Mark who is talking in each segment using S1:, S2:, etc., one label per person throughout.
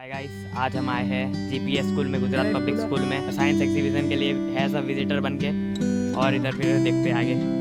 S1: Hi guys, आज हम आए हैं जीपीएस स्कूल में, गुजरात पब्लिक स्कूल में साइंस एग्जीबिशन के लिए है सब विजिटर बन के। और इधर फिर देखते हैं आगे।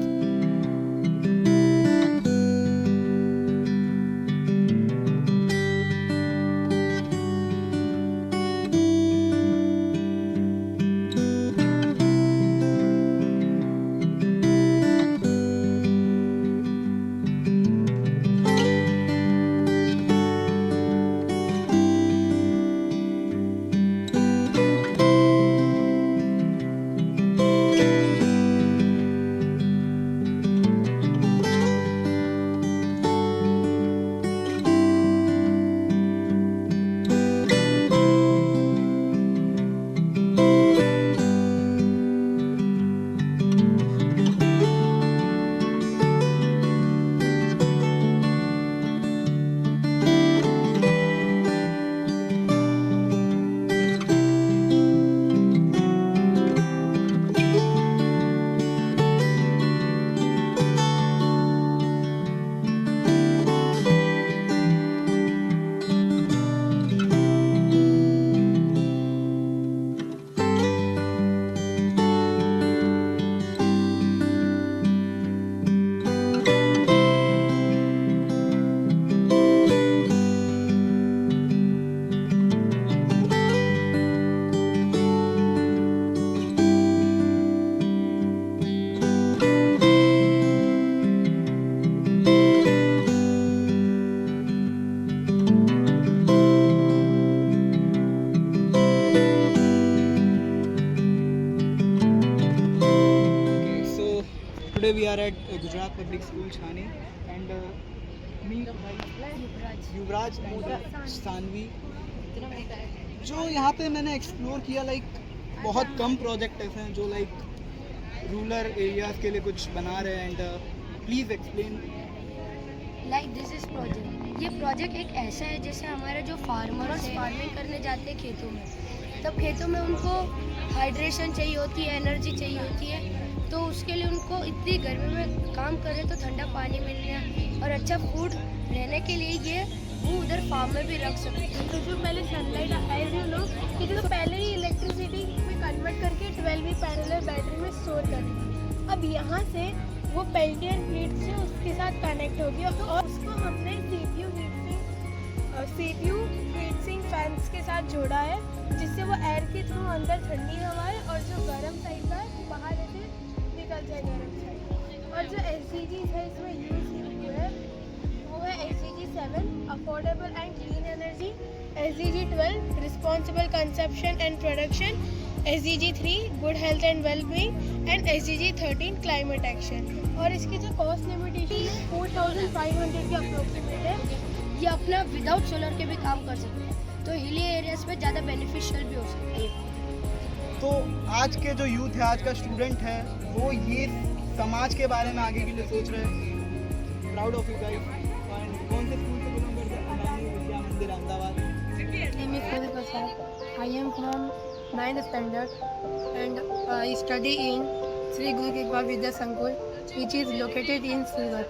S2: Today we are at Gujarat Public School Chhani and me Yuvraj and Saanvi. जो यहाँ पे मैंने एक्सप्लोर किया बहुत कम प्रोजेक्ट ऐसे हैं जो रूरल एरियाज के लिए कुछ बना रहे हैं। And please explain
S3: this is project. ये प्रोजेक्ट एक ऐसा है जैसे हमारे जो फार्मर्स फार्मिंग करने जाते हैं खेतों में, तब खेतों में उनको हाइड्रेशन चाहिए होती है, एनर्जी चाहिए होती है, तो उसके लिए उनको इतनी गर्मी में काम करें तो ठंडा पानी मिलना और अच्छा फूड रहने के लिए ये वो उधर फार्म में भी रख सकते हैं।
S4: तो जो पहले सनलाइट एज यू नो कि जो पहले ही इलेक्ट्रिसिटी में कन्वर्ट करके 12V पैरेलल बैटरी में स्टोर कर दी। अब यहाँ से वो पेल्टियर प्लेट से उसके साथ कनेक्ट हो गया और उसको हमने CPU हीट सिंक फैंस के साथ जोड़ा है, जिससे वो एयर के थ्रू अंदर ठंडी हवा है और जो गर्म साइड का है बाहर ऐसे निकल जाए गर्म साइड। और जो SDGs है इसमें यूज हुए है वो है SDG 7 affordable and clean energy, SDG 12 responsible consumption and production, SDG 3 good health and wellbeing and SDG 13 climate action. और इसकी जो कॉस्ट लिमिटेशन है 4500 के अप्रोक्सीमेट है।
S3: ये अपना विदाउट सोलर के भी काम कर सकते हैं, तो हिली एरियाज पे ज़्यादा बेनिफिशियल भी हो सकते हैं।
S2: तो आज के जो यूथ है, आज का स्टूडेंट है, वो ये समाज के बारे में आगे के लिए सोच रहे हैं। Proud of you guys. कौन से स्कूल से बिलोंग करते हैं? अनानी विद्या मंदिर Ahmedabad.
S4: I am from 9th standard and I study in Sri Guru Kripa Vidya Sankull, which is located in Surat.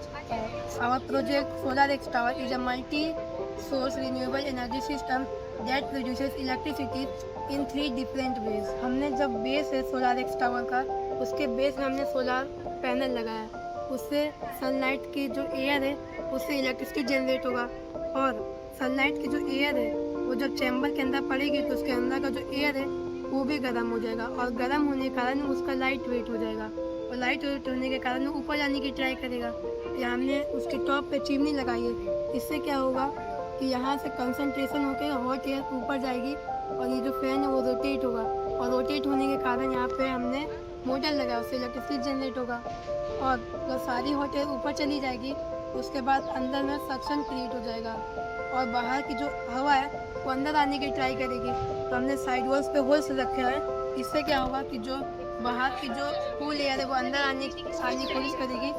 S4: Our project Solar X Tower is a multi-source renewable energy system that produces electricity in 3 different ways. हमने जब base है solar x tower का, उसके base में हमने solar panel लगाया, उससे sunlight की जो एयर है उससे इलेक्ट्रिसिटी जनरेट होगा और सनलाइट की जो एयर है वो जब चैम्बर के अंदर पड़ेगी तो उसके अंदर का जो एयर है वो भी गर्म हो जाएगा और गर्म होने के कारण उसका लाइट वेट हो जाएगा और लाइट वेट होने के कारण वो ऊपर जाने की ट्राई करेगा। या हमने उसके टॉप पे चिमनी लगाई है, इससे क्या होगा कि यहाँ से कंसंट्रेशन होकर हॉट एयर ऊपर जाएगी और ये जो फैन है वो रोटेट होगा और रोटेट होने के कारण यहाँ पे हमने मोटर लगाया, उससे इलेक्ट्रिसिटी जनरेट होगा और जब सारी हॉट एयर ऊपर चली जाएगी उसके बाद अंदर में सक्शन क्रिएट हो जाएगा और बाहर की जो हवा है वो अंदर आने की ट्राई करेगी। तो हमने साइड वॉल्स पे होल्स रखे हैं, इससे क्या होगा कि जो बाहर की जो कूल एयर है वो अंदर आने की कोशिश करेगी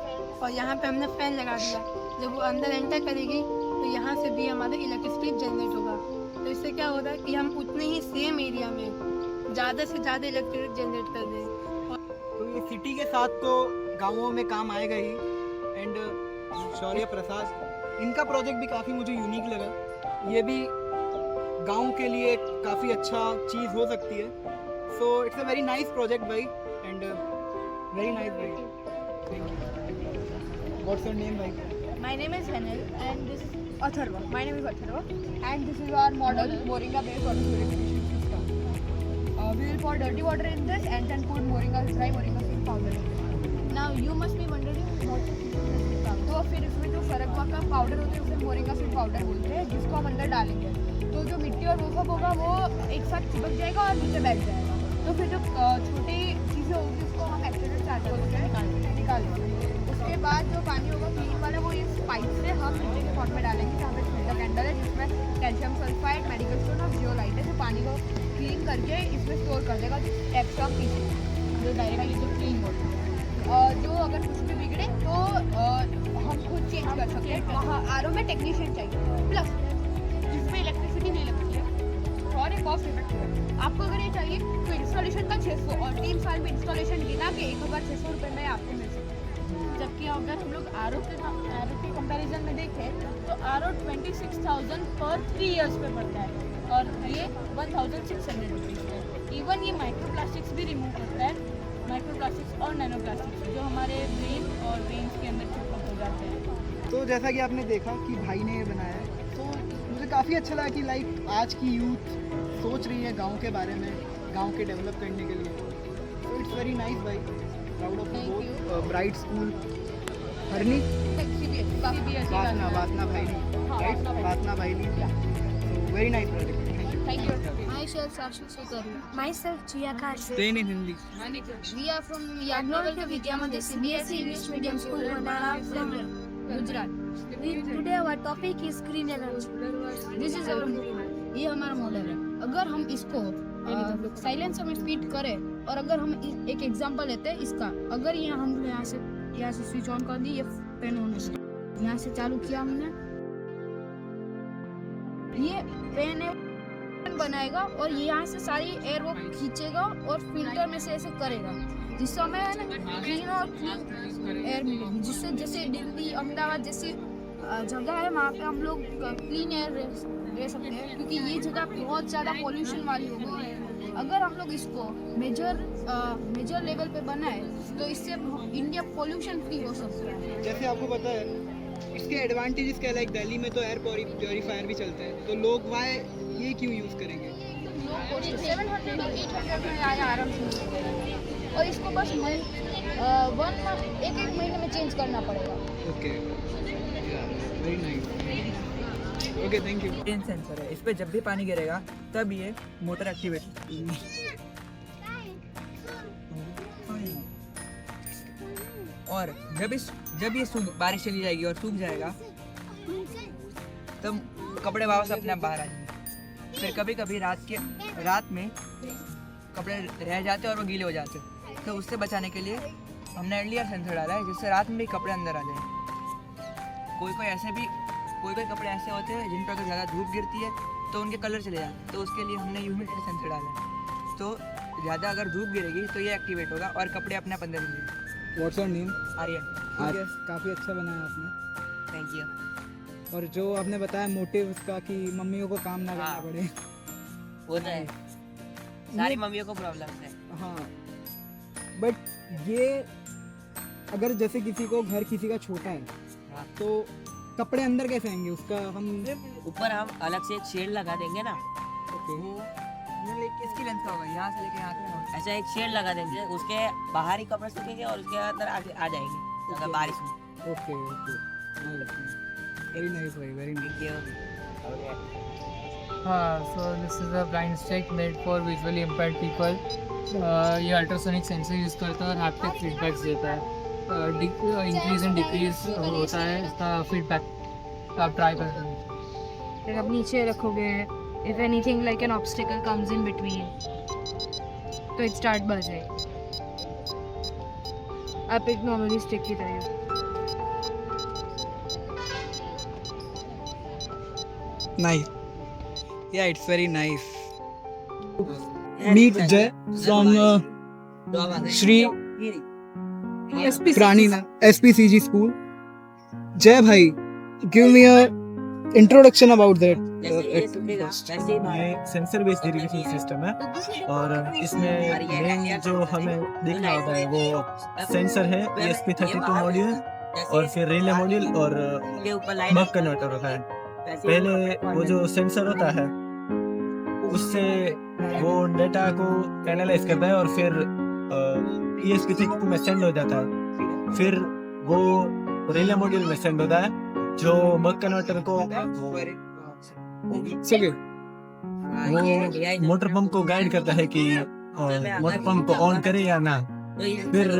S4: और यहाँ पे हमने फैन लगा दिया, जब वो अंदर एंटर करेगी तो यहाँ से भी हमारा इलेक्ट्रिसिटी जनरेट होगा। तो इससे क्या होगा कि हम उतने ही सेम एरिया में ज़्यादा से ज़्यादा इलेक्ट्रिसिटी जनरेट कर दें।
S2: तो ये सिटी के साथ तो गाँवों में काम आएगा ही। एंड शौर्य प्रसाद, इनका प्रोजेक्ट भी काफ़ी मुझे यूनिक लगा। ये भी गांव के लिए काफ़ी अच्छा चीज़ हो सकती है. So it's a very nice project भाई एंड वेरी नाइस भाई. Thank you. What's your name भाई?
S5: My name is Henel and this is Atharva. My name is Atharva and this is our model Moringa based water purification system. We will pour dirty water in this and then put Moringa dry Moringa seed powder in it. Now you must be wondering what तो फिर इसमें जो सरगवा का powder होता है उसे moringa seed powder बोलते हैं जिसको हम अंदर डालेंगे तो जो मिट्टी और वो सब होगा वो एक साथ चिपक जाएगा और नीचे बैठ जाएगा. तो फिर जो छोटी चीज़ें होगी उसको हम एक्सीडेंट चार्ज बोलते हैं निकाल देंगे. उसके बाद जो पानी होगा क्लीन वाला वो इस पाइप से हम मिट्टी के पॉट में डालेंगे जहाँ पे फिल्टर कैंडल है जिसमें कैल्शियम सल्फाइड मेडिकल स्टोन और जियोलाइट है जो पानी को क्लीन करके इसमें स्टोर कर देगा एक्स्ट्रा पीछे जो डायरेक्टली जो क्लीन वाटर. जो अगर कुछ भी बिगड़े तो हम खुद चेंज कर सकते हैं. वहाँ आरओ में टेक्नीशियन चाहिए प्लस इसमें इलेक्ट्रिसिटी नहीं लगती है और एक कॉस्ट इफेक्टिव है. आपको अगर ये चाहिए तो इंस्टॉलेशन का 600 और 3 साल में इंस्टॉलेशन गिना के 1600 रुपये में आपको मिल सकता है. जबकि अगर हम लोग आरओ के कंपैरिजन में देखें तो आरओ 26,000 पर 3 इयर्स पे पड़ता है और ये 1,600 रुपीज़ है. इवन ये माइक्रो प्लास्टिक्स भी रिमूव करता है. माइक्रो प्लास्टिक्स और नैनो प्लास्टिक्स जो हमारे ब्रेन और वेन्स के अंदर चिपक हो जाते हैं.
S2: तो जैसा कि आपने देखा कि भाई ने ये बनाया है तो मुझे काफ़ी अच्छा लगा कि लाइक आज की यूथ सोच रही है गांव के बारे में गांव के डेवलप करने के लिए. तो इट्स वेरी नाइस भाई. Proud of you. Bright school हरनी वासना भाई राइट वासना भाई very nice project.
S5: Thank you.
S3: Myself Sarshil Sotari. Myself Chia Kharsh.
S2: Stay in Hindi.
S5: We are from Yagnavar Vidya Mandir CBSE English Medium School, Bandara, from Gujarat.
S3: Today our topic is green energy.
S5: This is our ये हमारा model है. अगर हम इसको silencer में feed करें और अगर हम एक एग्जांपल लेते हैं इसका अगर यहाँ से स्विच ऑन कर दी ये फैन ऑन है. यहाँ से चालू किया हमने ये फैन है बनाएगा और ये यहाँ से सारी एयर वो खींचेगा और फिल्टर में से ऐसे करेगा जिससे हमें क्लीन और क्लीन एयर मिलेगी जिससे जैसे दिल्ली अहमदाबाद जैसी जगह है वहाँ पे हम लोग क्लीन एयर रह सकते हैं क्योंकि ये जगह बहुत ज़्यादा पॉल्यूशन वाली हो गई है. अगर हम लोग इसको मेजर लेवल पे बनाए तो इससे इंडिया पॉल्यूशन फ्री हो सकता है.
S2: जैसे आपको पता है इसके एडवांटेजेस क्या लाइक दिल्ली में तो एयर प्योरीफायर भी चलते हैं तो लोग वाई ये क्यों यूज़ करेंगे.
S5: 700 और 800 में आया आराम से और इसको बस एक महीने में चेंज करना पड़ेगा.
S2: Okay very nice. Okay thank you.
S6: Rain sensor है. इस पे जब भी पानी गिरेगा तब ये मोटर एक्टिवेट और जब ये बारिश चली जाएगी और सूख जाएगा तब कपड़े वापस अपने आप बाहर आ जाएंगे. फिर कभी कभी रात में कपड़े रह जाते हैं और वो गीले हो जाते हैं तो उससे बचाने के लिए हमने एयर सेंसर डाला है जिससे रात में भी कपड़े अंदर आ जाएं. कोई कपड़े ऐसे होते हैं जिन पर अगर ज़्यादा धूप गिरती है तो उनके कलर चले जाते हैं तो उसके लिए हमने ह्यूमिडिटी सेंसर डाला है. तो ज़्यादा अगर धूप गिरेगी तो ये एक्टिवेट होगा और कपड़े अपने आप अंदर मिलेंगे.
S2: What's your name?
S6: आर्यन.
S2: काफ़ी अच्छा बनाया आपने.
S6: Thank you.
S2: और जो आपने बताया मोटिव उसका कि मम्मियों को काम ना करना पड़े
S7: वो तो है सारी मम्मियों को प्रॉब्लम है.
S2: हाँ बट ये अगर जैसे किसी को घर किसी का छोटा है तो कपड़े अंदर कैसे आएंगे उसका हम
S7: ऊपर हम अलग से एक शेड लगा देंगे ना.
S2: ओके
S6: इसकी लेंथ का होगा यहाँ से लेके यहाँ तक.
S7: ऐसा एक शेड लगा देंगे उसके बाहर ही कपड़े सूखेंगे और उसके अंदर आ जाएंगे अगर बारिश में.
S2: ओके वेरी नाइस भाई very nice.
S8: So this is a blind stick made for visually impaired people. ये अल्ट्रासोनिक सेंसर यूज़ करता है और हैप्टिक फीडबैक्स देता है. इंक्रीज एंड डिक्रीज होता है इसका फीडबैक. आप ट्राई कर सकते हैं.
S5: फिर आप नीचे रखोगे if anything like an obstacle comes in between तो it start बजे. आप एक नॉर्मली स्टिक की तरह
S2: Nice. Yeah, it's very nice. Meet Jay from Shri Prani SPCG school. Jay bhai, give me a introduction about that.
S9: ये sensor based irrigation system है और इसमें मेन जो हमें देखना होता है वो सेंसर है, ESP32 मॉड्यूल और फिर रिले मॉड्यूल और बक कन्वर्टर होता है. पहले वो जो सेंसर होता है उससे वो डेटा को एनालाइज करता है और फिर ESP32 में सेंड हो जाता है. फिर वो रिले मॉड्यूल में सेंड होता है जो बक कन्वर्टर को वो मोटर पंप को गाइड करता है कि मोटर पंप को ऑन करे या ना. फिर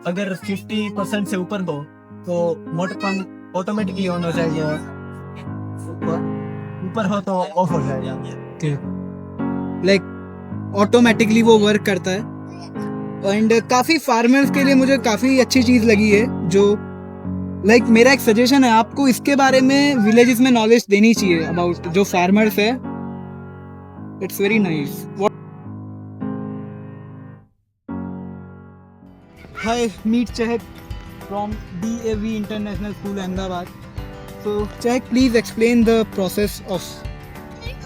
S9: अगर 50% से ऊपर हो तो मोटर पंप ऑटोमेटिकली ऑन हो जाएगा, ऊपर हो तो ऑफ हो जाएगा.
S2: लाइक ऑटोमेटिकली वो वर्क करता है. एंड काफ़ी फार्मर्स के लिए मुझे काफ़ी अच्छी चीज़ लगी है जो लाइक मेरा एक सजेशन है आपको इसके बारे में विलेजेस में नॉलेज देनी चाहिए अबाउट जो फार्मर्स है. It's very nice. Hi, meet Chahak from DAV international school Ahmedabad. So Chahak, please explain the process of.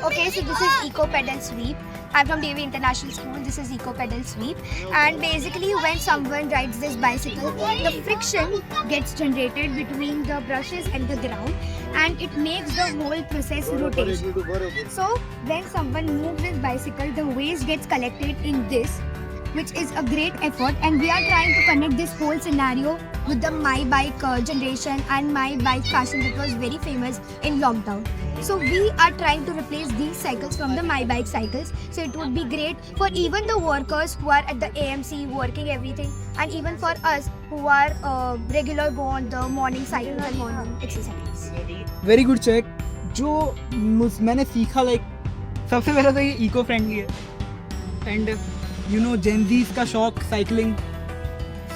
S10: Okay, so this is Eco Pedal Sweep. I'm from DAV International School. This is Eco Pedal Sweep. And basically when someone rides this bicycle, the friction gets generated between the brushes and the ground and it makes the whole process rotate. So when someone moves his bicycle, the waste gets collected in this, which is a great effort, and we are trying to connect this whole scenario with the My Bike generation and My Bike fashion that was very famous in lockdown. So we are trying to replace these cycles from the My Bike cycles. So it would be great for even the workers who are at the AMC working everything, and even for us who are regular go on the morning cycles and morning exercises.
S2: Very good check. जो मैंने सीखा like सबसे पहले तो ये eco friendly है and you know Gen Zs का शौक साइकिलिंग.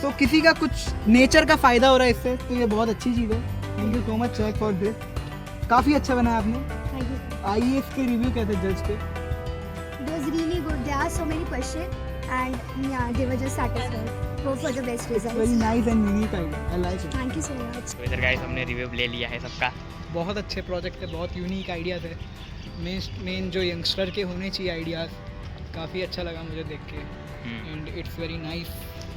S2: तो किसी का कुछ नेचर का फ़ायदा हो रहा है इससे, तो ये बहुत अच्छी चीज़ है. Thank you so much check for this. काफ़ी अच्छा बनाया आपने. आइए इसके रिव्यू कैसे जज पे.
S10: It was really good. There are so many questions, and yeah, they were just satisfied. Hope for the best
S2: very
S10: results.
S2: Nice and unique idea. I like it.
S10: Thank you so much.
S1: तो इधर guys हमने review ले लिया है सबका.
S2: बहुत अच्छे project है, बहुत यूनिक आइडियाज़ है. मेन जो यंगस्टर के होने चाहिए आइडियाज़, काफ़ी अच्छा लगा मुझे देख के एंड इट्स वेरी नाइस.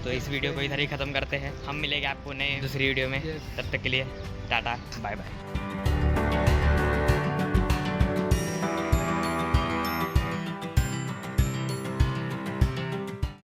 S1: तो इस वीडियो को इधर ही ख़त्म करते हैं. हम मिलेंगे आपको नए दूसरी वीडियो में.
S2: Yes.
S1: तब तक के लिए टाटा, बाय बाय.